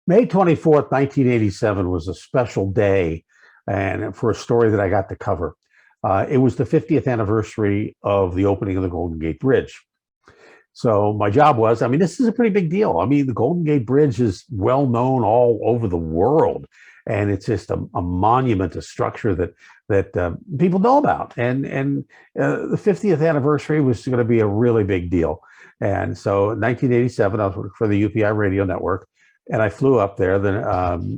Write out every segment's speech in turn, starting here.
May 24th, 1987 was a special day and for a story that I got to cover. It was the 50th anniversary of the opening of the Golden Gate Bridge. So my job was, I mean, this is a pretty big deal. I mean, the Golden Gate Bridge is well known all over the world, and it's just a monument, a structure that people know about. And the 50th anniversary was going to be a really big deal. And so in 1987, I was working for the UPI radio network, and I flew up there the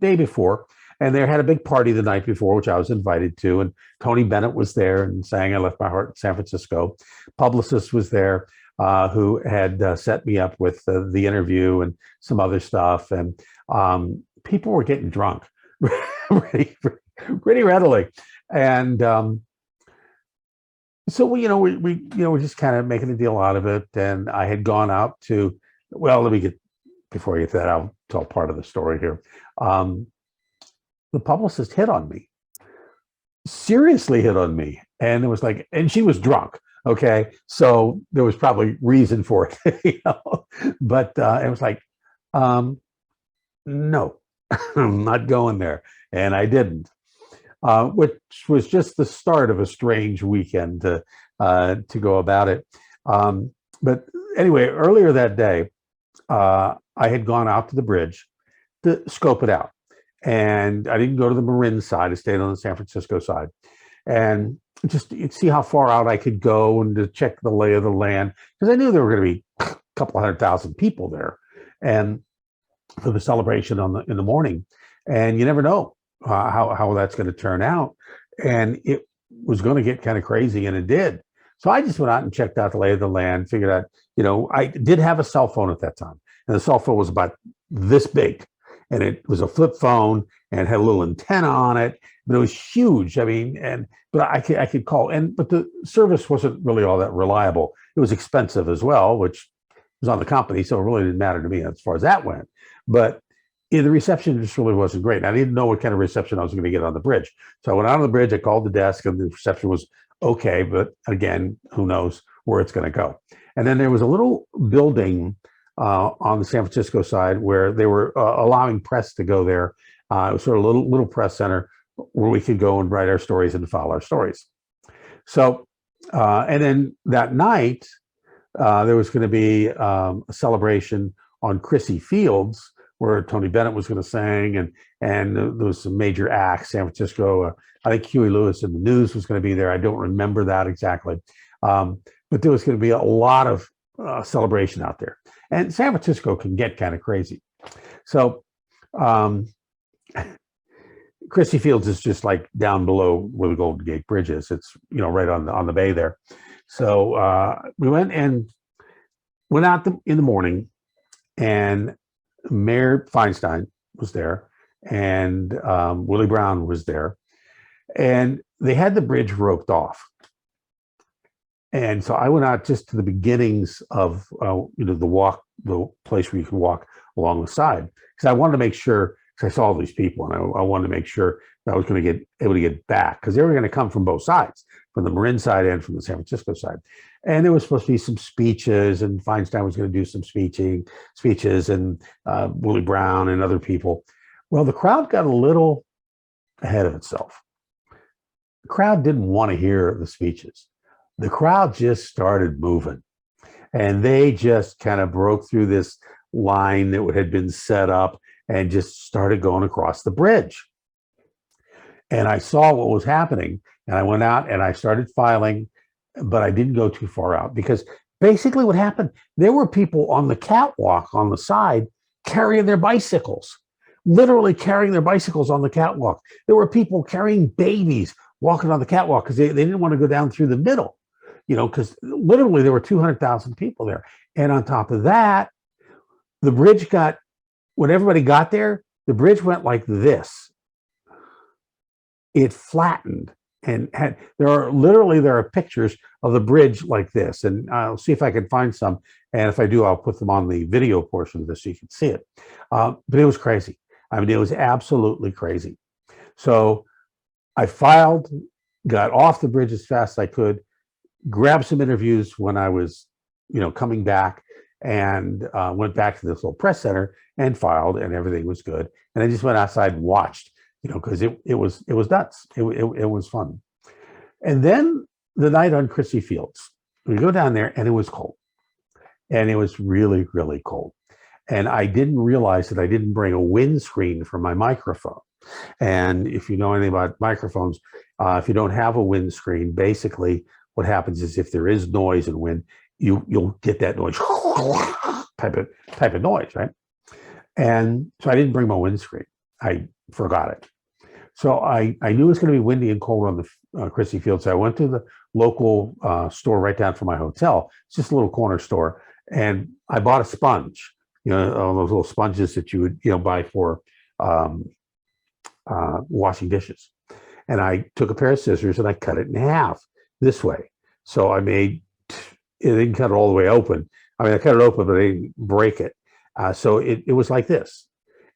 day before, and they had a big party the night before, which I was invited to. And Tony Bennett was there and sang "I Left My Heart in San Francisco." Publicist was there, who had set me up with the interview and some other stuff. And people were getting drunk pretty readily. And so we're just kind of making a deal out of it. And I had gone out to, well, before I get to that, I'll tell part of the story here. The publicist hit on me, seriously hit on me. And it was like, and she was drunk. Okay, so there was probably reason for it, but it was like, no, I'm not going there, and I didn't, which was just the start of a strange weekend to go about it. But anyway, earlier that day, I had gone out to the bridge to scope it out, and I didn't go to the Marin side. I stayed on the San Francisco side, and just see how far out I could go and to check the lay of the land, because I knew there were going to be a couple 100,000 people there, and for the celebration in the morning, and you never know how that's going to turn out, and it was going to get kind of crazy, and it did. So I just went out and checked out the lay of the land, figured out, I did have a cell phone at that time, and the cell phone was about this big, and it was a flip phone and had a little antenna on it, but it was huge. I mean, but I could call, but the service wasn't really all that reliable. It was expensive as well, which was on the company, so it really didn't matter to me as far as that went. But the reception just really wasn't great. And I didn't know what kind of reception I was going to get on the bridge. So I went out on the bridge, I called the desk, and the reception was okay, but again, who knows where it's going to go. And then there was a little building on the San Francisco side where they were allowing press to go there. It was sort of a little press center where we could go and write our stories and file our stories. So, and then that night, there was going to be a celebration on Crissy Fields where Tony Bennett was going to sing, and there was some major acts. San Francisco, I think Huey Lewis and the News was going to be there. I don't remember that exactly, but there was going to be a lot of celebration out there. And San Francisco can get kind of crazy. So Crissy Fields is just like down below where the Golden Gate Bridge is. It's right on the bay there. So we went out in the morning, and Mayor Feinstein was there, and Willie Brown was there, and they had the bridge roped off. And so I went out just to the beginnings of the place where you can walk along the side, because I wanted to make sure, because I saw all these people, and I wanted to make sure that I was going to get able to get back, because they were going to come from both sides, from the Marin side and from the San Francisco side. And there was supposed to be some speeches, and Feinstein was going to do some speeches, and Willie Brown and other people. Well, the crowd got a little ahead of itself. The crowd didn't want to hear the speeches. The crowd just started moving, and they just kind of broke through this line that had been set up and just started going across the bridge. And I saw what was happening, and I went out and I started filing, but I didn't go too far out, because basically what happened, there were people on the catwalk on the side carrying their bicycles, literally carrying their bicycles on the catwalk. There were people carrying babies walking on the catwalk because they didn't want to go down through the middle, because literally there were 200,000 people there. And on top of that, the bridge when everybody got there, the bridge went like this. It flattened, and there are pictures of the bridge like this, and I'll see if I can find some, and if I do, I'll put them on the video portion of this so you can see it. But it was crazy. I mean, it was absolutely crazy. So I filed, got off the bridge as fast as I could, grabbed some interviews when I was, coming back, and went back to this little press center and filed, and everything was good. And I just went outside and watched, because it was nuts. It was fun. And then the night on Chrissy Fields, we go down there, and it was cold, and it was really, really cold. And I didn't realize that I didn't bring a windscreen for my microphone. And if you know anything about microphones, if you don't have a windscreen, basically what happens is if there is noise and wind, you'll get that noise type of noise, right? And so I didn't bring my windscreen. I forgot it. So I knew it was going to be windy and cold on the Christie Field. So I went to the local store right down from my hotel. It's just a little corner store, and I bought a sponge. All those little sponges that you would buy for washing dishes. And I took a pair of scissors and I cut it in half this way. So it didn't cut it all the way open. I mean, I cut it open, but I didn't break it. So it was like this.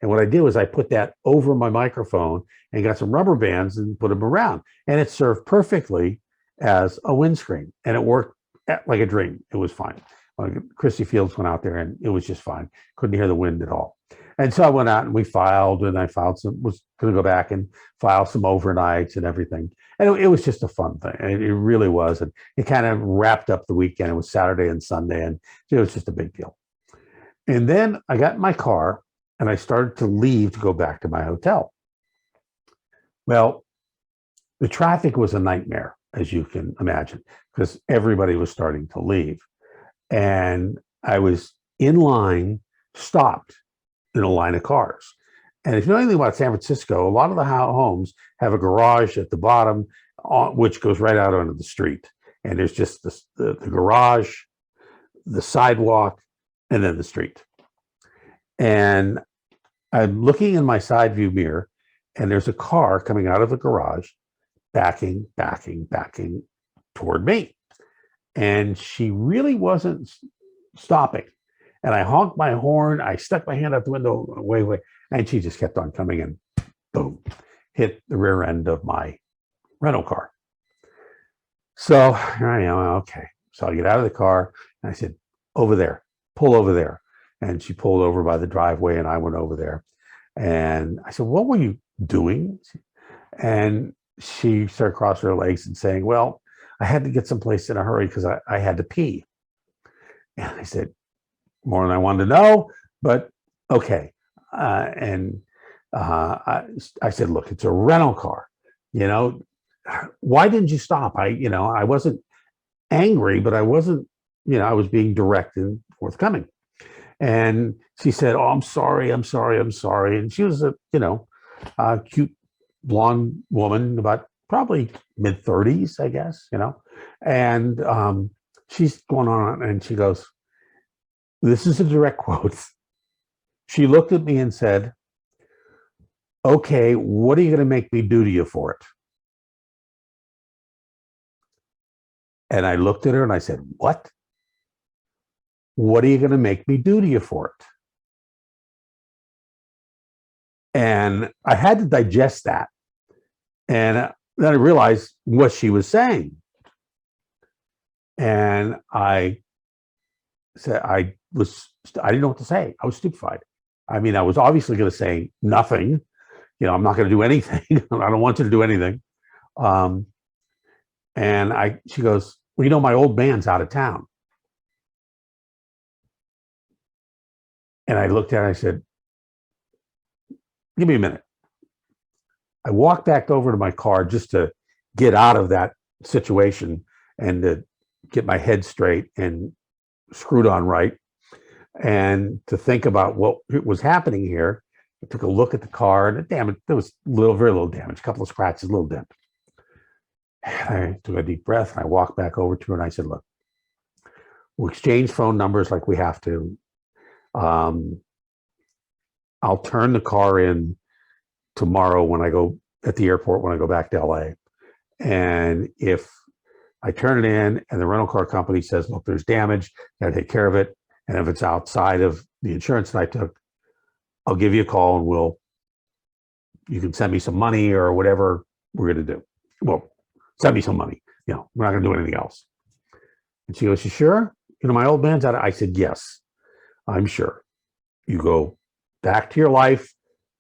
And what I did was I put that over my microphone and got some rubber bands and put them around. And it served perfectly as a windscreen. And it worked like a dream. It was fine. Christie Fields went out there and it was just fine. Couldn't hear the wind at all. And so I went out and we filed, and I filed was going to go back and file some overnights and everything. And it was just a fun thing. It really was. And it kind of wrapped up the weekend. It was Saturday and Sunday, and it was just a big deal. And then I got in my car and I started to leave to go back to my hotel. Well, the traffic was a nightmare, as you can imagine, because everybody was starting to leave. And I was in line, stopped in a line of cars. And if you know anything about San Francisco, a lot of the homes have a garage at the bottom, which goes right out onto the street. And there's just the garage, the sidewalk, and then the street. And I'm looking in my side view mirror, and there's a car coming out of the garage, backing toward me. And she really wasn't stopping. And I honked my horn. I stuck my hand out the window, way, and she just kept on coming, and boom, hit the rear end of my rental car. So here I am. Okay. So I get out of the car and I said, over there, pull over there. And she pulled over by the driveway, and I went over there. And I said, what were you doing? And she started crossing her legs and saying, well, I had to get someplace in a hurry because I had to pee. And I said, more than I wanted to know, but okay. I said, look, it's a rental car. Why didn't you stop? I wasn't angry, but I wasn't, I was being direct and forthcoming. And she said, oh, I'm sorry. And she was a cute blonde woman, about probably mid-30s, I guess, and she's going on and she goes, this is a direct quote. She looked at me and said, okay, what are you going to make me do to you for it? And I looked at her and I said, what? What are you going to make me do to you for it? And I had to digest that. And then I realized what she was saying. And I said, I didn't know what to say. I was stupefied. I mean, I was obviously going to say nothing. I'm not going to do anything. I don't want you to do anything. And she goes, well, my old man's out of town. And I looked at her and I said, give me a minute. I walked back over to my car just to get out of that situation and to get my head straight and screwed on right, and to think about what was happening here. I took a look at the car, and damn, there was very little damage, a couple of scratches, a little dent. I took a deep breath and I walked back over to her and I said, look, we'll exchange phone numbers like we have to. I'll turn the car in tomorrow when I go at the airport, when I go back to LA. And if I turn it in and the rental car company says, look, there's damage, got to take care of it. And if it's outside of the insurance that I took, I'll give you a call and you can send me some money or whatever we're going to do. Well, send me some money. We're not going to do anything else. And she goes, you sure? My old man's out. I said, yes. I'm sure. You go back to your life.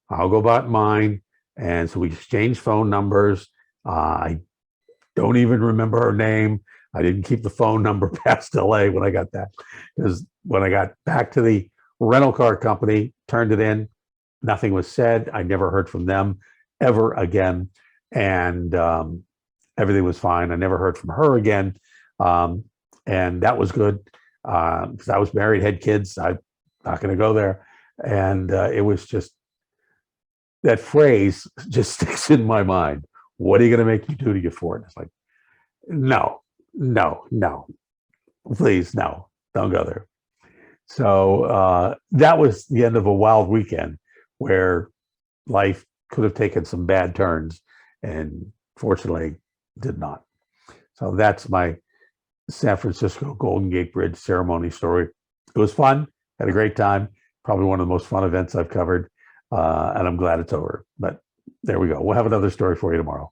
I'll go about mine. And so we exchanged phone numbers. I don't even remember her name. I didn't keep the phone number past LA when I got that. Because when I got back to the rental car company, turned it in, nothing was said. I never heard from them ever again. And everything was fine. I never heard from her again. And that was good because I was married, had kids. I'm not going to go there. And it was just that phrase just sticks in my mind. What are you going to make me do to get for it? It's like, no, no, no, please, no, don't go there. So that was the end of a wild weekend where life could have taken some bad turns and fortunately did not. So that's my San Francisco Golden Gate Bridge ceremony story. It was fun, had a great time, probably one of the most fun events I've covered, and I'm glad it's over. But there we go. We'll have another story for you tomorrow.